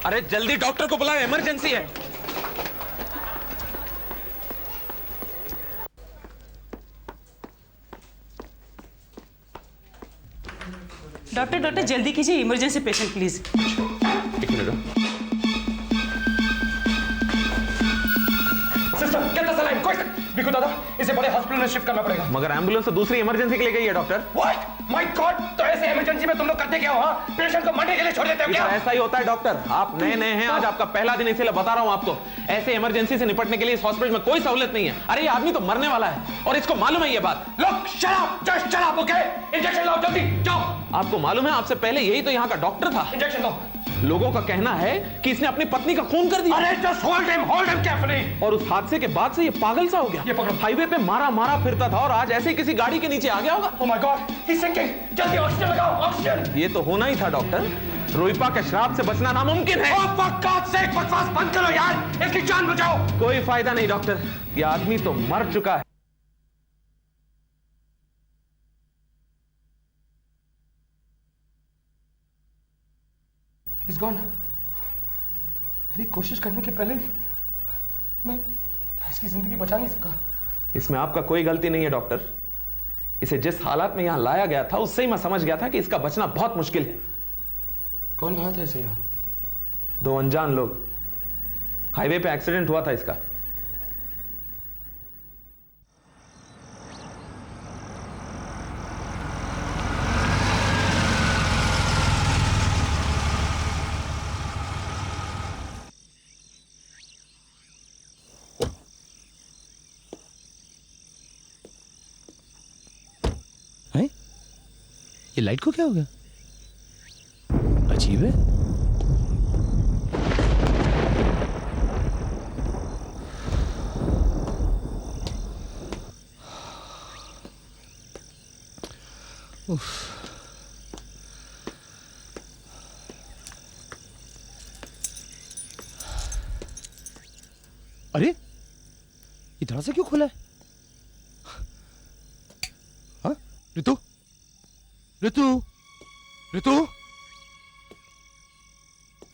अरे जल्दी डॉक्टर को बुलाओ, इमरजेंसी है। डॉक्टर डॉक्टर जल्दी कीजिए, इमरजेंसी पेशेंट प्लीज। एक मिनट। सिस्टर कितना सलाइन क्विक। बिकू दादा इसे बड़े हॉस्पिटल में शिफ्ट करना पड़ेगा। मगर एम्बुलेंस तो दूसरी इमरजेंसी के लिए गई है डॉक्टर। व्हाट माय गॉड, तो ऐसे इमरजेंसी में तुम लोग करते क्या हो? पेशेंट को मरने के लिए छोड़ देते हो क्या? ऐसा ही होता है डॉक्टर, आप नए नए हैं, आज आपका पहला दिन, इसलिए बता रहा हूं आपको। ऐसे इमरजेंसी से निपटने के लिए इस हॉस्पिटल में कोई सहूलियत नहीं है। अरे ये आदमी तो मरने वाला है और इसको मालूम है ये बात। लोग shut up, just shut up, okay? Injection लाओ जल्दी, जाओ। आपको मालूम है आपसे पहले यही तो यहाँ का डॉक्टर था। इंजेक्शन लो। लोगों का कहना है कि इसने अपनी पत्नी का खून कर दिया। अरे जस्ट होल्ड हिम केयरफुली। और उस हादसे के बाद से ये पागल सा हो गया। ये पकड़ो। हाईवे पे मारा मारा फिरता था और आज ऐसे ही किसी गाड़ी के नीचे आ गया होगा। Oh my god, he is sinking. जल्दी ऑक्सीजन लगाओ, ऑक्सीजन। ये तो होना ही था डॉक्टर। रोहिपा के श्राप से बचना नामुमकिन है। ओह फॉर गॉड सेक, बकवास बंद करो यार, इसकी जान बचाओ। कोई फायदा नहीं डॉक्टर, ये आदमी तो मर चुका है। He's gone. मेरी कोशिश करने के पहले मैं इसकी जिंदगी बचा नहीं सका। इसमें आपका कोई गलती नहीं है डॉक्टर। इसे जिस हालात में यहां लाया गया था उससे ही मैं समझ गया था कि इसका बचना बहुत मुश्किल है। कौन लाया था इसे यहाँ? दो अनजान लोग। हाईवे पे एक्सीडेंट हुआ था इसका। ये लाइट को क्या हो गया? अजीब है। उफ। अरे ये दरवाजा क्यों खुला है? हाँ रितु, रितु, रितु,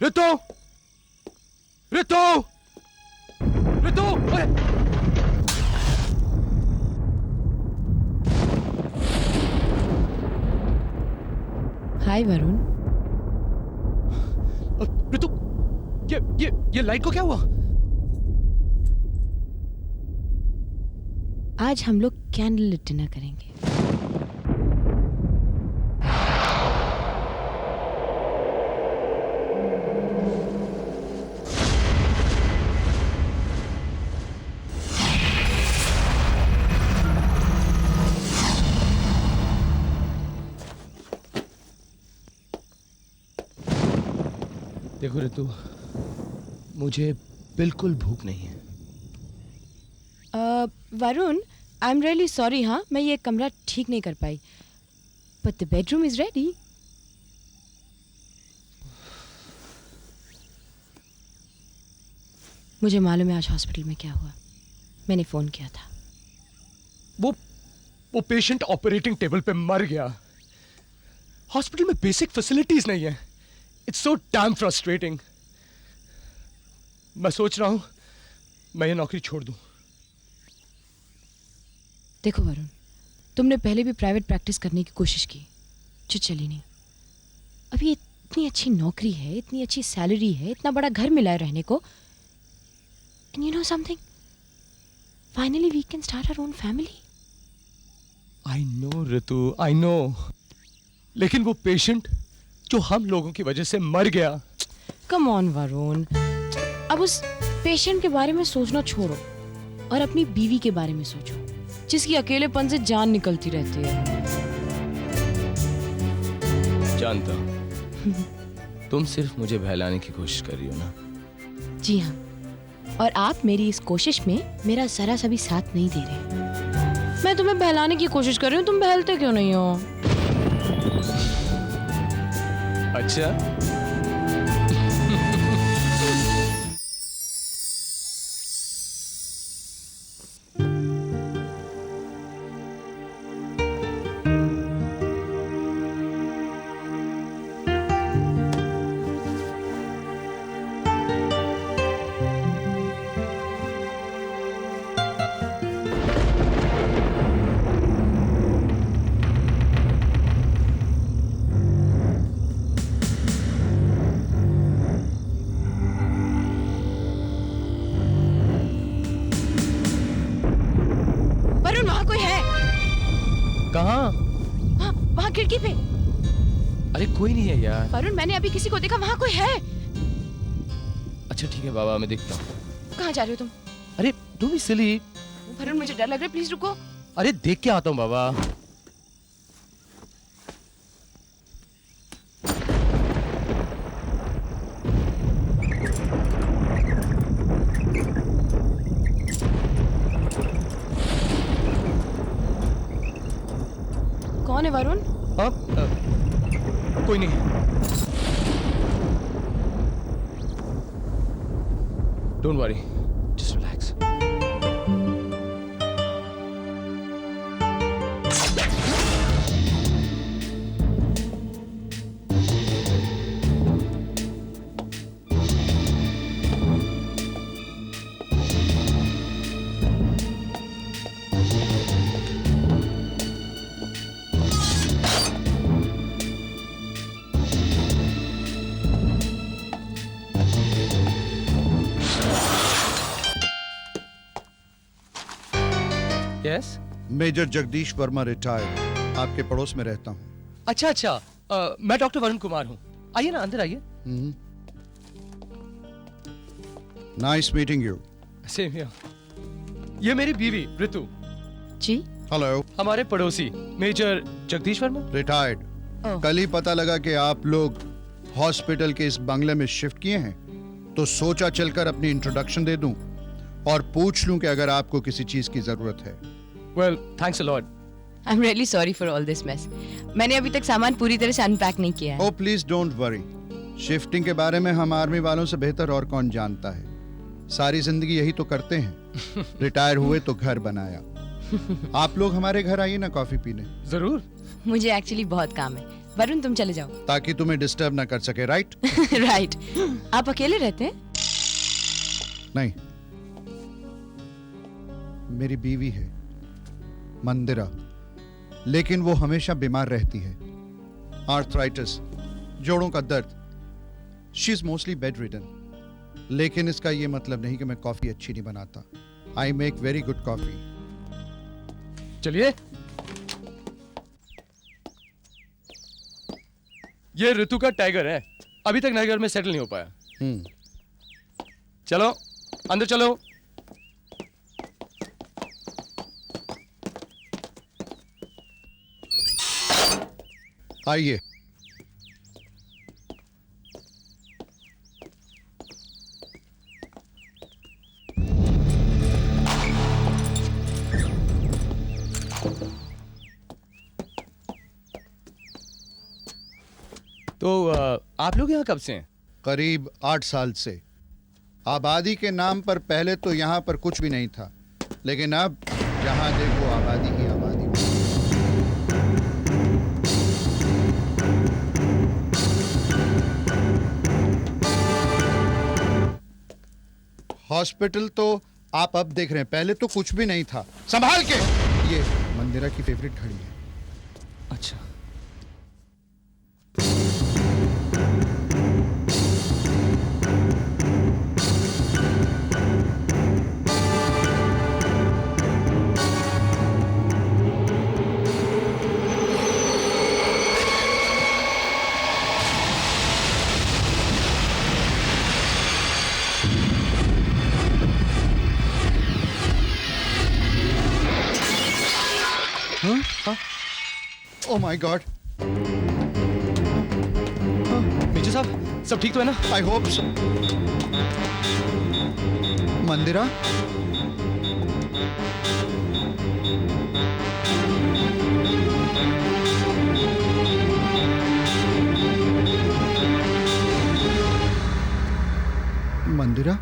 रितु, रितु, रितु। हाय वरुण। रितु, ये लाइट को क्या हुआ? आज हम लोग कैंडल लिट डिनर करेंगे। देखो रितु, मुझे बिल्कुल भूख नहीं है। Varun, I am really sorry. हाँ, मैं ये कमरा ठीक नहीं कर पाई, but the bedroom is ready. मुझे मालूम है आज हॉस्पिटल में क्या हुआ। मैंने फोन किया था। वो पेशेंट ऑपरेटिंग टेबल पे मर गया। हॉस्पिटल में बेसिक फैसिलिटीज नहीं है। It's so damn frustrating. मैं सोच रहा हूं मैं ये नौकरी छोड़ दूं। देखो वरुण, तुमने पहले भी प्राइवेट प्रैक्टिस करने की कोशिश की जो चली नहीं। अभी इतनी अच्छी नौकरी है, इतनी अच्छी सैलरी है, इतना बड़ा घर मिला है रहने को। And you know something, finally we can start our own family. I know Ritu, I know, लेकिन वो पेशेंट जो हम लोगों की वजह से मर गया। कम ऑन वरुण, अब उस पेशेंट के बारे में सोचना छोड़ो और अपनी बीवी के बारे में सोचो, जिसकी अकेलेपन से जान निकलती रहती है। जानता हूं तुम सिर्फ मुझे बहलाने की कोशिश कर रही हो ना। जी हाँ, और आप मेरी इस कोशिश में मेरा जरा सा भी साथ नहीं दे रहे। मैं तुम्हें बहलाने की कोशिश कर रही हूँ, तुम बहलते क्यों नहीं हो? अच्छा, खिड़की पे। अरे कोई नहीं है यार। वरुण, मैंने अभी किसी को देखा, वहाँ कोई है। अच्छा ठीक है बाबा, मैं देखता हूँ। कहाँ जा रहे हो तुम? अरे डोंट बी सिली। वरुण, मुझे डर लग रहा है, प्लीज रुको। अरे देख के आता हूँ बाबा। कौन है वरुण? कोई नहीं। Don't worry, just relax. Yes. Major Jagdish Verma retired, आपके पड़ोस में रहता हूँ। अच्छा अच्छा, मैं डॉक्टर वरुण कुमार हूँ। आइए ना, अंदर आइए। Nice meeting you. Same here. ये मेरी बीवी ऋतु। जी। हेलो। हमारे पड़ोसी मेजर जगदीश वर्मा। रिटायर्ड। कल ही पता लगा कि आप लोग हॉस्पिटल के इस बंगले में शिफ्ट किए हैं, तो सोचा चलकर अपनी इंट्रोडक्शन दे दूं और पूछ लूं कि अगर आपको किसी चीज की जरूरत है। Well, thanks a lot. I am really sorry for all this mess. मैंने अभी तक सामान पूरी तरह से अनपैक नहीं किया है। ओ प्लीज डोंट वरी, शिफ्टिंग के बारे में हम आर्मी वालों से बेहतर और कौन जानता है। सारी जिंदगी यही तो करते हैं। रिटायर हुए तो घर बनाया। आप लोग हमारे घर आइए ना कॉफी पीने। जरूर। मुझे एक्चुअली बहुत काम है। वरुण, तुम चले जाओ। ताकि तुम्हें डिस्टर्ब ना कर सके, राइट? राइट। आप अकेले रहते हैं? नहीं, मेरी बीवी है मंदिरा, लेकिन वो हमेशा बीमार रहती है। आर्थराइटिस, जोड़ों का दर्द। She is mostly bed ridden. लेकिन इसका ये मतलब नहीं कि मैं कॉफी अच्छी नहीं बनाता। I make very good coffee. चलिए। ये ऋतु का टाइगर है, अभी तक नगर में सेटल नहीं हो पाया। चलो अंदर चलो। आइए। तो आप लोग यहाँ कब से हैं? करीब 8 साल से। आबादी के नाम पर पहले तो यहाँ पर कुछ भी नहीं था, लेकिन अब जहाँ देखो आबादी ही आबादी। हॉस्पिटल तो आप अब देख रहे हैं, पहले तो कुछ भी नहीं था। संभाल के। ये मंदिरा की फेवरेट घड़ी है। अच्छा। ओह माय गॉड। मेजर साहब, सब ठीक तो है ना? I hope so. मंदिरा, मंदिरा,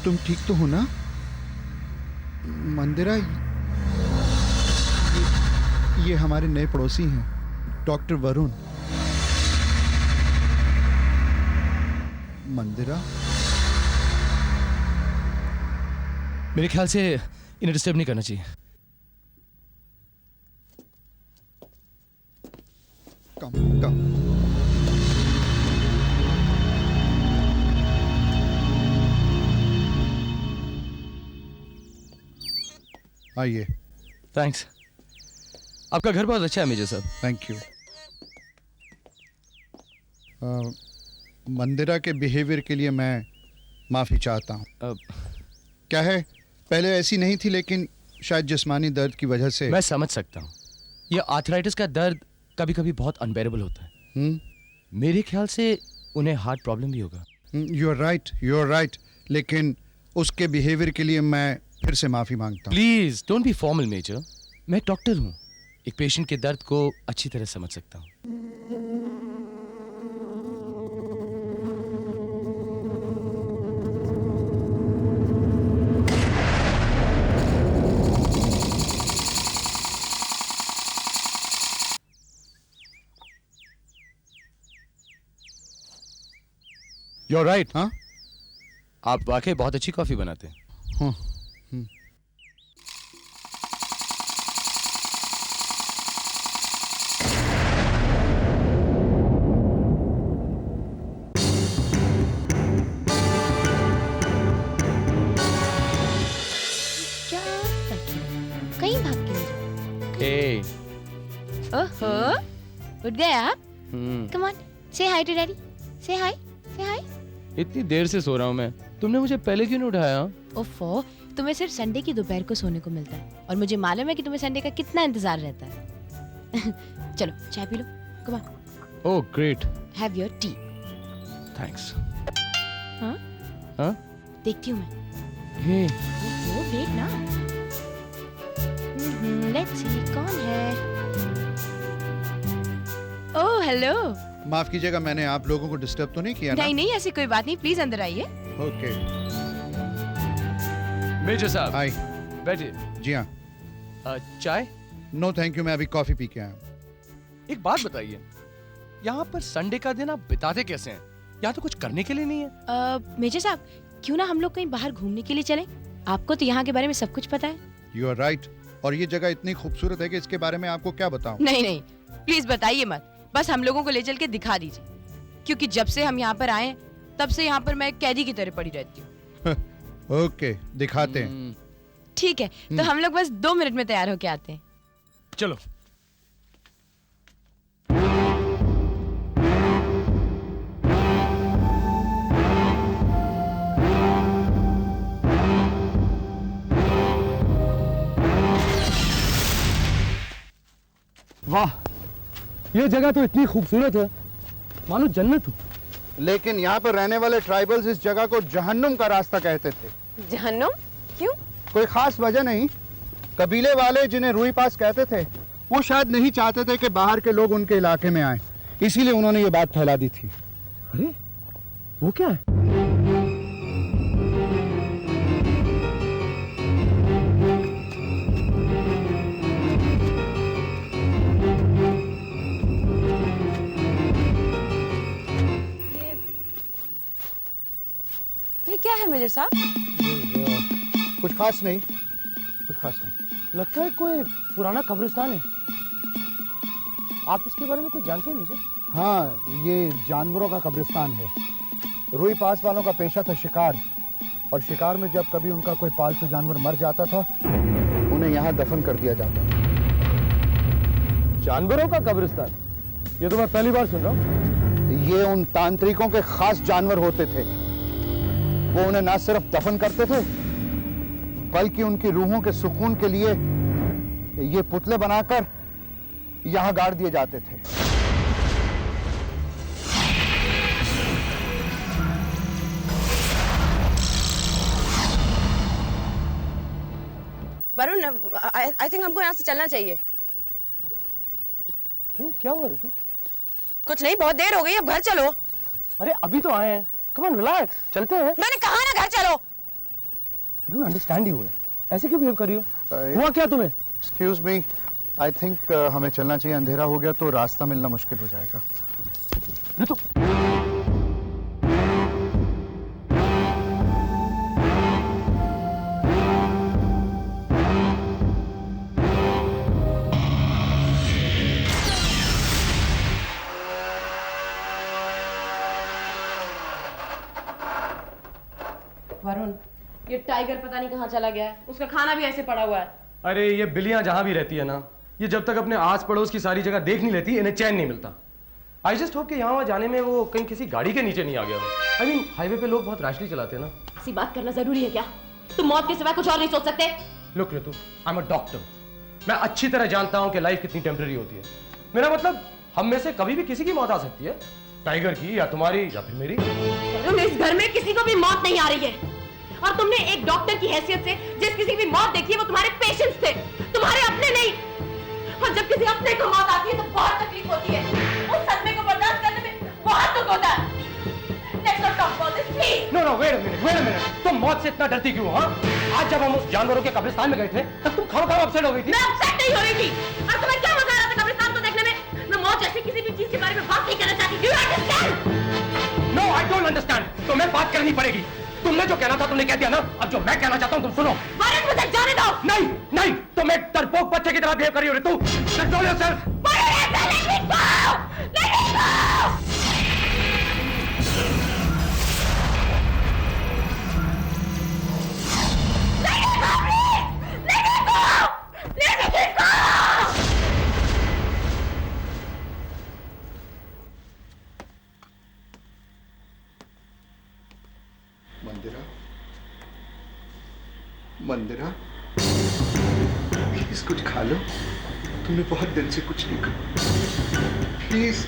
तुम ठीक तो हो ना? मंदिरा, ये हमारे नए पड़ोसी हैं, डॉक्टर वरुण। मंदिरा, मेरे ख्याल से इन्हें डिस्टर्ब नहीं करना चाहिए। कम कम। आइए। थैंक्स। आपका घर बहुत अच्छा है मेजर साहब। Thank you. मंदिरा के बिहेवियर के लिए मैं माफ़ी चाहता हूँ। क्या है, पहले ऐसी नहीं थी, लेकिन शायद जिस्मानी दर्द की वजह से। मैं समझ सकता हूँ, ये आर्थराइटिस का दर्द कभी कभी बहुत अनबेरेबल होता है। मेरे ख्याल से उन्हें हार्ट प्रॉब्लम भी होगा। यू आर राइट, लेकिन उसके बिहेवियर के लिए मैं फिर से माफ़ी मांगता हूँ। Please don't be formal major. मैं डॉक्टर हूँ, एक पेशेंट के दर्द को अच्छी तरह समझ सकता हूँ। You're right, हाँ? आप वाकई बहुत अच्छी कॉफी बनाते हैं। हाँ। क्या कहीं भाग के नहीं Hey. जाओ। ओहो, उठ गए आप? कम ऑन, से हाय टू डैडी। से हाय, से हाय। इतनी देर से सो रहा हूँ मैं, तुमने मुझे पहले क्यों नहीं उठाया? ओफो, तुम्हें सिर्फ संडे की दोपहर को सोने को मिलता है और मुझे मालूम है कि तुम्हें संडे का कितना इंतजार रहता है। चलो चाय P low. Come on, oh great, have your T. Thanks. हाँ हाँ? देखती हूँ मैं। हे, ओहो, वेट ना। लेट्स सी कौन है। Oh hello. माफ कीजिएगा, मैंने आप लोगों को डिस्टर्ब तो नहीं किया ना? नहीं नहीं, ऐसी कोई बात नहीं, प्लीज अंदर आइए। ओके। मेजर साहब हाय। बैठिए। जी हाँ। चाय? नो थैंक यू, मैं अभी कॉफी पी के आया हूँ। एक बात बताइए, यहाँ पर संडे का दिन आप बिताते कैसे हैं? यहाँ तो कुछ करने के लिए नहीं है। मेजर साहब, क्यों ना हम लोग कहीं बाहर घूमने के लिए चलें? आपको तो यहाँ के बारे में सब कुछ पता है। यू आर राइट, और ये जगह इतनी खूबसूरत है कि इसके बारे में आपको क्या बताऊं? नहीं नहीं, प्लीज बताइए मत, बस हम लोगों को ले चल के दिखा दीजिए, क्योंकि जब से हम यहाँ पर आए तब से यहाँ पर मैं एक कैदी की तरह पड़ी रहती हूँ। ओके, दिखाते हैं। ठीक है, तो हम लोग बस 2 मिनट में तैयार होके आते हैं। चलो। वाह, ये जगह तो इतनी खूबसूरत है, मानो जन्नत हो। लेकिन यहाँ पर रहने वाले ट्राइबल्स इस जगह को जहन्नुम का रास्ता कहते थे। जहन्नुम? क्यों? कोई खास वजह नहीं। कबीले वाले जिन्हें रूई पास कहते थे, वो शायद नहीं चाहते थे कि बाहर के लोग उनके इलाके में आए, इसीलिए उन्होंने ये बात फैला दी थी। अरे वो क्या है? ये क्या है मेजर साहब? कुछ खास नहीं, कुछ खास नहीं। लगता है कोई पुराना कब्रिस्तान है। आप इसके बारे में कुछ जानते हैं मुझे? हाँ, ये जानवरों का कब्रिस्तान है। रूई पास वालों का पेशा था शिकार, और शिकार में जब कभी उनका कोई पालतू जानवर मर जाता था, उन्हें यहाँ दफन कर दिया जाता था। जानवरों का कब्रिस्तान? ये तो मैं पहली बार सुन रहा हूँ। ये उन तांत्रिकों के खास जानवर होते थे। वो उन्हें ना सिर्फ दफन करते थे, बल्कि उनकी रूहों के सुकून के लिए ये पुतले बनाकर यहाँ गाड़ दिए जाते थे। वरुण, आई थिंक हमको यहाँ से चलना चाहिए। क्यों, क्या हुआ ऋतु? कुछ नहीं, बहुत देर हो गई, अब घर चलो। अरे अभी तो आए हैं, कम ऑन रिलैक्स, चलते हैं। मैंने कहा ना घर चलो। I don't understand you. ऐसे क्यों बिहेव कर रही हो? हुआ क्या तुम्हें? एक्सक्यूज मी, आई थिंक हमें चलना चाहिए। अंधेरा हो गया तो रास्ता मिलना मुश्किल हो जाएगा। ऋतु, वरुण, ये टाइगर पता नहीं कहाँ चला गया है, उसका खाना भी ऐसे पड़ा हुआ है। अरे ये बिल्लियां जहां भी रहती है ना, ये जब तक अपने आस पड़ोस की सारी जगह देख नहीं लेती इन्हें चैन नहीं मिलता। आई जस्ट होप कि यहाँ वहाँ जाने में वो कहीं किसी गाड़ी के नीचे नहीं आ गया। आई मीन हाईवे पे लोग बहुत रैशली चलाते हैं ना। ऐसी बात करना जरूरी है क्या? तुम मौत के सिवा कुछ और नहीं सोच सकते? Look Ritu, I am a doctor. मैं अच्छी तरह जानता हूँ कि लाइफ कितनी टेम्पररी होती है। मेरा मतलब हम में से कभी भी किसी की मौत आ सकती है, टाइगर की या तुम्हारी या फिर मेरी। इस घर में किसी को भी मौत नहीं आ रही है और तुमने एक डॉक्टर की हैसियत से जिस किसी की भी मौत देखी है वो तुम्हारे पेशेंट्स थे, तुम्हारे अपने नहीं। और जब किसी अपने को मौत आती है तो बहुत तकलीफ होती है, उस सदमे को बर्दाश्त करने में बहुत दुख होता है। Let's not talk about this, please. No, wait a minute. तुम मौत से इतना डरती क्यों? हाँ, आज जब हम उस जानवरों के कब्रिस्तान में गए थे तब तुम खामखाम अपसेट हो गई थी। मैं अपसेट नहीं हो रही थी। और तुम्हें क्या मजा आ रहा था कब्रिस्तान को देखने में? मैं मौत जैसी किसी भी चीज के बारे में बात नहीं करना चाहती। Do you understand? No, I don't understand. तुम्हें बात करनी पड़ेगी। तुमने जो कहना था तुमने कह दिया ना। अब जो मैं कहना चाहता हूँ तुम सुनो। वरुण, मुझे जाने दो। नहीं, तुम एक डरपोक बच्चे की तरह बिहेव कर रही हो ऋतु। Control yourself. Varun, let me go. Let me go. Mandira, please कुछ खा लो। तुमने बहुत दिन से कुछ नहीं खाया। प्लीज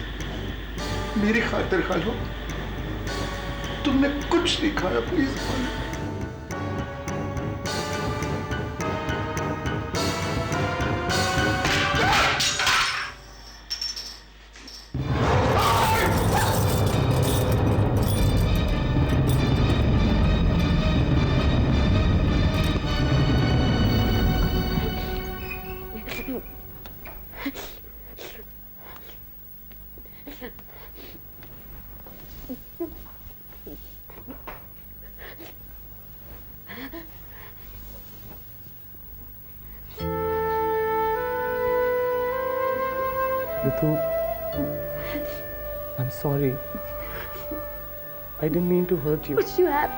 मेरी खातिर खा लो। तुमने कुछ नहीं खाया, प्लीज खा लो। Ritu, I'm sorry. I didn't mean to hurt you. What you have?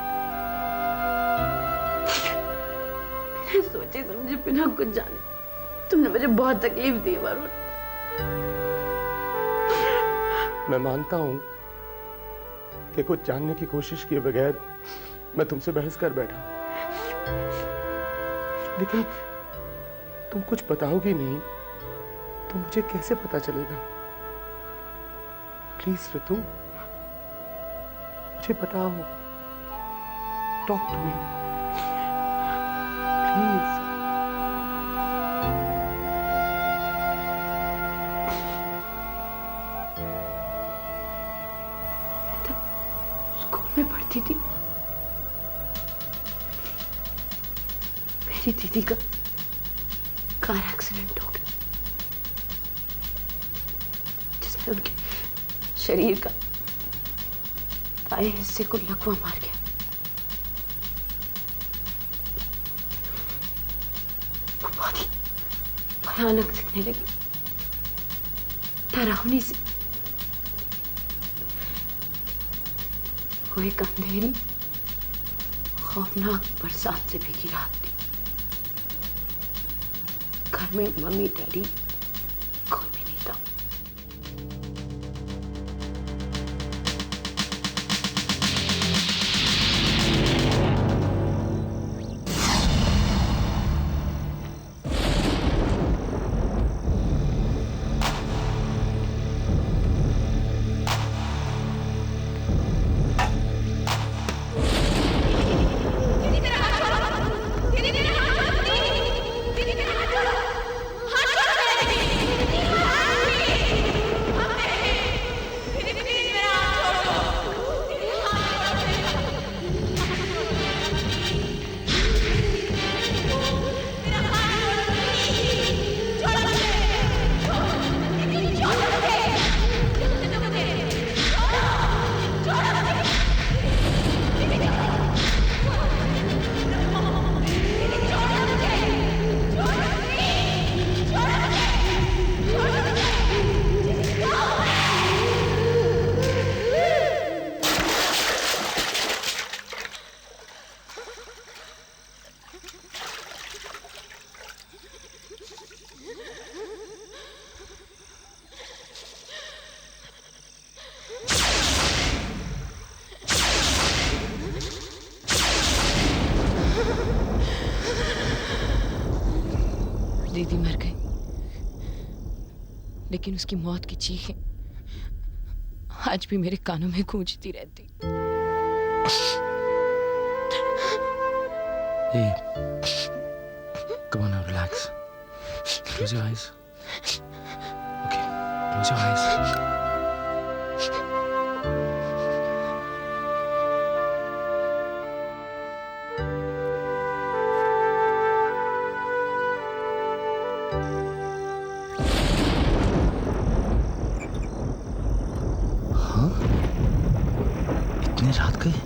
बिना सोचे समझे बिना कुछ जाने तुमने मुझे बहुत तकलीफ दी वरुण। मैं मानता हूं कि कुछ जानने की कोशिश किए बगैर मैं तुमसे बहस कर बैठा, लेकिन तुम कुछ बताओगी नहीं तो मुझे कैसे पता चलेगा? प्लीज ऋतु, मुझे बताओ। Talk to me please. School में पढ़ती थी, मेरी दीदी का कार एक्सीडेंट हो गया जिसमें उनके शरीर का दाएं हिस्से को लकवा मार गया। वो बहुत ही भयानक दिखने लगी, डरावनी सी। वो एक अंधेरी खौफनाक बरसात से भीगी रात थी। घर में मम्मी डैडी कोई भी नहीं था। जल्दी मर गई, लेकिन उसकी मौत की चीखें आज भी मेरे कानों में गूंजती रहती। Hey, come on now, relax. Close your eyes. Okay, close your eyes. हाँ? इतनी रात गई?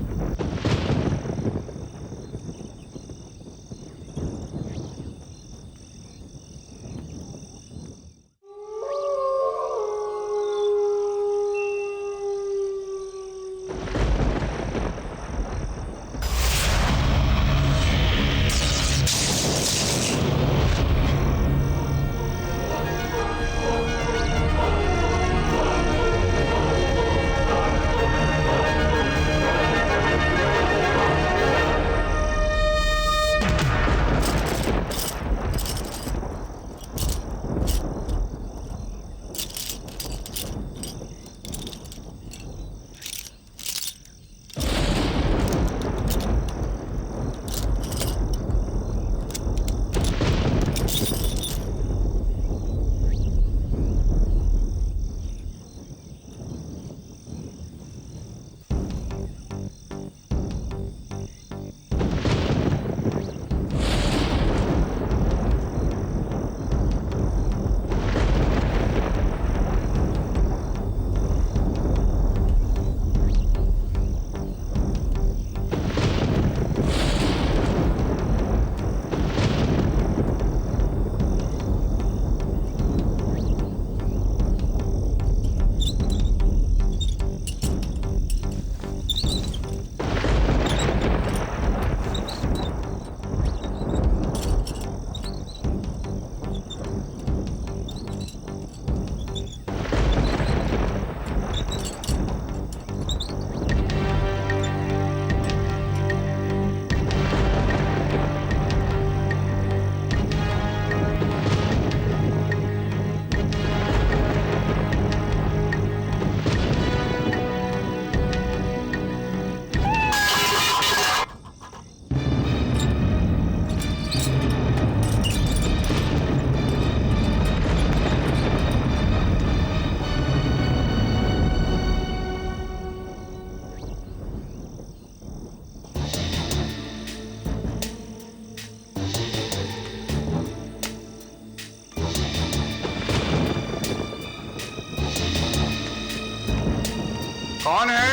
कौन है?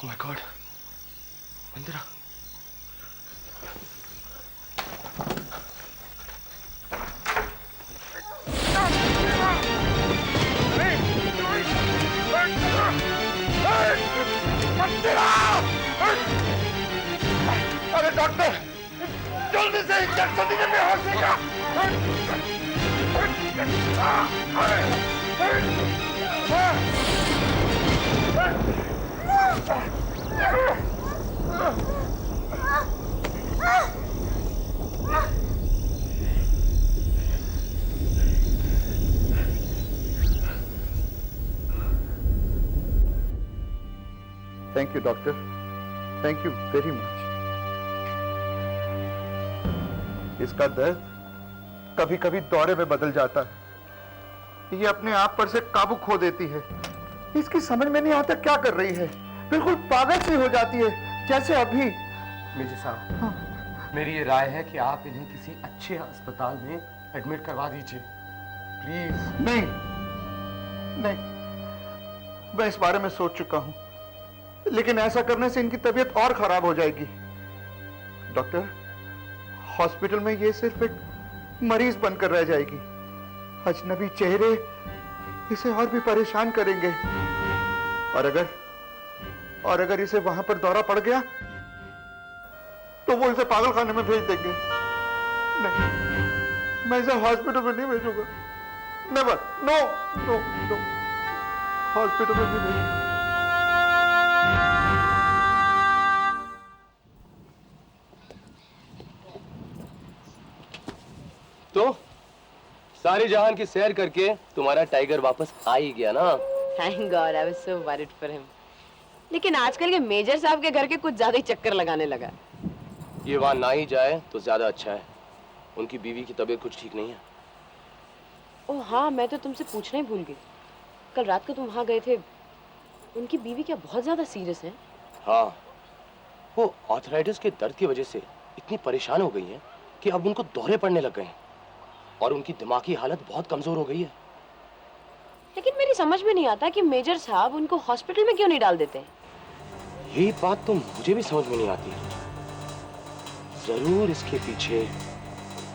Oh my God, मंदिरा। अरे डॉक्टर, जल्दी से इंजेक्शन दीजिए, बेहोश हो गया। Thank you doctor, thank you very much. इसका दर्द कभी कभी दौरे में बदल जाता है, ये अपने आप पर से काबू खो देती है। इसकी समझ में नहीं आता क्या कर रही है, बिल्कुल पागल सी हो जाती है जैसे अभी। मेजर साहब, मेरी ये राय है कि आप इन्हें किसी अच्छे अस्पताल में एडमिट करवा दीजिए प्लीज। नहीं नहीं, मैं इस बारे में सोच चुका हूं, लेकिन ऐसा करने से इनकी तबीयत और खराब हो जाएगी। डॉक्टर, हॉस्पिटल में ये सिर्फ एक मरीज बनकर रह जाएगी। अजनबी चेहरे इसे और भी परेशान करेंगे, और अगर इसे वहां पर दौरा पड़ गया तो वो इसे पागल खाने में भेज देंगे। नहीं, मैं इसे हॉस्पिटल में नहीं भेजूंगा। Never, no no no, hospital में नहीं भेजूंगा। तो सारी जहान की सैर करके तुम्हारा टाइगर वापस आ ही गया ना? Thank God, I was so worried for him. लेकिन आजकल के मेजर साहब के घर के कुछ ज्यादा ही चक्कर लगाने लगा। ये वहां ना ही जाए तो ज्यादा अच्छा है। उनकी बीवी की तबीयत कुछ ठीक नहीं है। ओह हाँ, मैं तो तुमसे पूछना ही भूल गई। कल रात को तुम वहां गए थे, उनकी बीवी क्या बहुत ज्यादा सीरियस है? हाँ, वो आर्थराइटिस के दर्द की वजह से इतनी परेशान हो गई हैं कि अब उनको दौरे पड़ने लग गए हैं और उनकी दिमागी हालत बहुत कमजोर हो गई है। लेकिन मेरी समझ में नहीं आता कि मेजर साहब उनको हॉस्पिटल में क्यों नहीं डाल देते। यही बात तो मुझे भी समझ में नहीं आती। जरूर इसके पीछे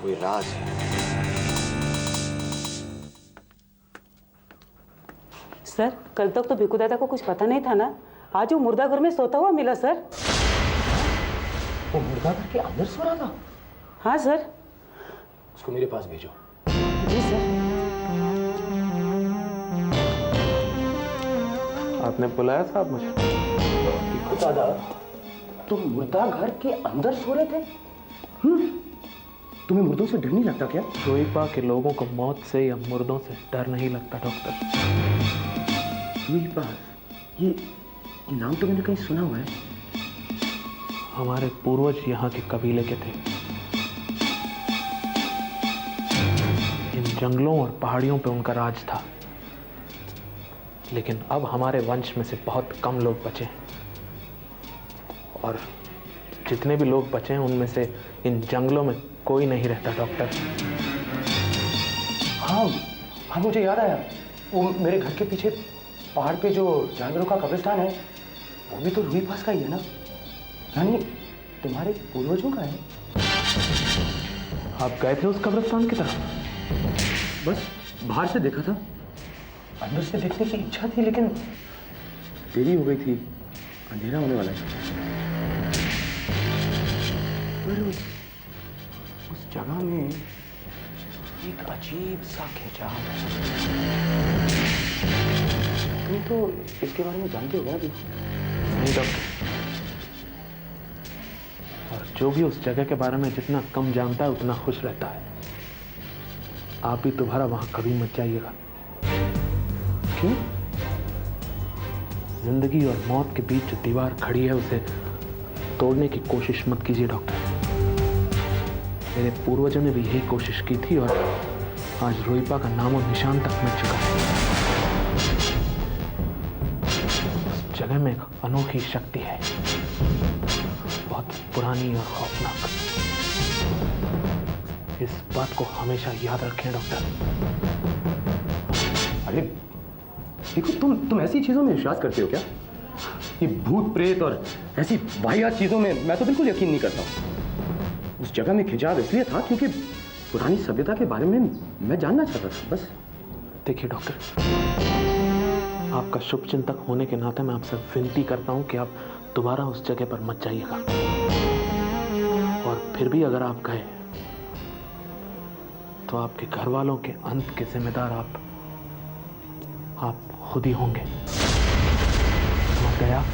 कोई राज है। सर, कल तक तो भिक्खू दादा को कुछ पता नहीं था ना। आज वो मुर्दा घर में सोता हुआ मिला सर। वो मुर्दा घर के अंदर सो रहा था? हाँ सर। उसको मेरे पास भेजो। जी सर। आपने बुलाया साहब मुझे? भिक्खू दादा, तुम मुर्दा घर के अंदर सो रहे थे? तुम्हें मुर्दों से डर नहीं लगता क्या? रोईपा के लोगों को मौत से या मुर्दों से डर नहीं लगता डॉक्टर। रोईपा, ये नाम तो मैंने कहीं सुना हुआ है। हमारे पूर्वज यहाँ के कबीले के थे। इन जंगलों और पहाड़ियों पे उनका राज था, लेकिन अब हमारे वंश में से बहुत कम लोग बचे हैं, और जितने भी लोग बचे हैं उनमें से इन जंगलों में कोई नहीं रहता डॉक्टर। हाँ हाँ, मुझे याद आया। वो मेरे घर के पीछे पहाड़ पे जो जानवरों का कब्रिस्तान है, वो भी तो रोईपास का ही है ना? यानी तुम्हारे पूर्वजों का है। आप गए थे उस कब्रिस्तान की तरफ? बस बाहर से देखा था, अंदर से देखने की इच्छा थी, लेकिन देरी हो गई थी, अंधेरा होने वाला था। पर उस जगह में एक अजीब सा खिंचाव है। तुम तो इसके बारे में जानते हो क्या? नहीं डॉक्टर, और जो भी उस जगह के बारे में जितना कम जानता है उतना खुश रहता है। आप भी दोबारा वहां कभी मत जाइएगा। क्यों? जिंदगी और मौत के बीच जो दीवार खड़ी है उसे तोड़ने की कोशिश मत कीजिए डॉक्टर। मेरे पूर्वजों ने भी यही कोशिश की थी और आज रोईपा का नामो निशान तक मिट चुका है। उस जगह में एक अनोखी शक्ति है, बहुत पुरानी और खौफनाक। इस बात को हमेशा याद रखें डॉक्टर। अरे देखो, तुम ऐसी चीजों में विश्वास करते हो क्या? ये भूत प्रेत और ऐसी वाहियात चीजों में मैं तो बिल्कुल यकीन नहीं करता हूँ। उस जगह में खिंचाव इसलिए था क्योंकि पुरानी सभ्यता के बारे में मैं जानना चाहता था, बस। देखिए डॉक्टर, आपका शुभ चिंतक होने के नाते मैं आपसे विनती करता हूं कि आप दोबारा उस जगह पर मत जाइएगा। और फिर भी अगर आप गए तो आपके घर वालों के अंत के जिम्मेदार आप खुद ही होंगे। समझ गया?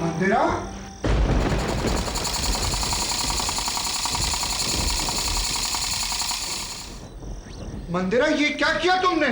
मंदिरा, मंदिरा, ये क्या किया तुमने?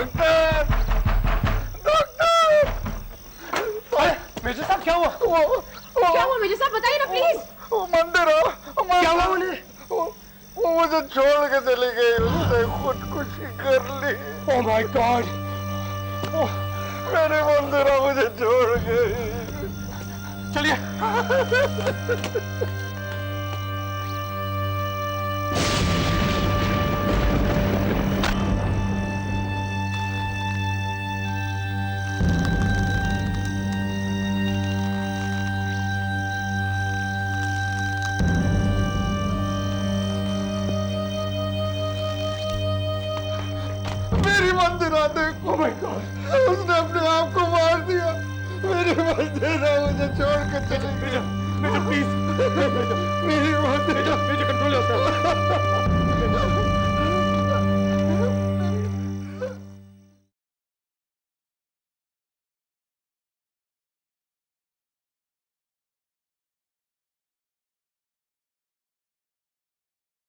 डॉक्टर डॉक्टर मेजर साहब क्या हुआ? क्या हुआ मेजर साहब, बताइए ना प्लीज। वो मंदिरा क्या हुआ उन्हें? वो मुझे छोड़ के चली गई, उसने खुदकुशी कर ली। ओह माय गॉड! मेरी मंदिरा मुझे छोड़ गई। चलिए। मेरी मंदिरा देखो, ओह माय गॉड! उसने अपने आप को मार दिया। मेरी मंदिरा मुझे छोड़ के चली गई। मेजर प्लीज, मेरी मंदिरा मेजर कंट्रोल योरसेल्फ।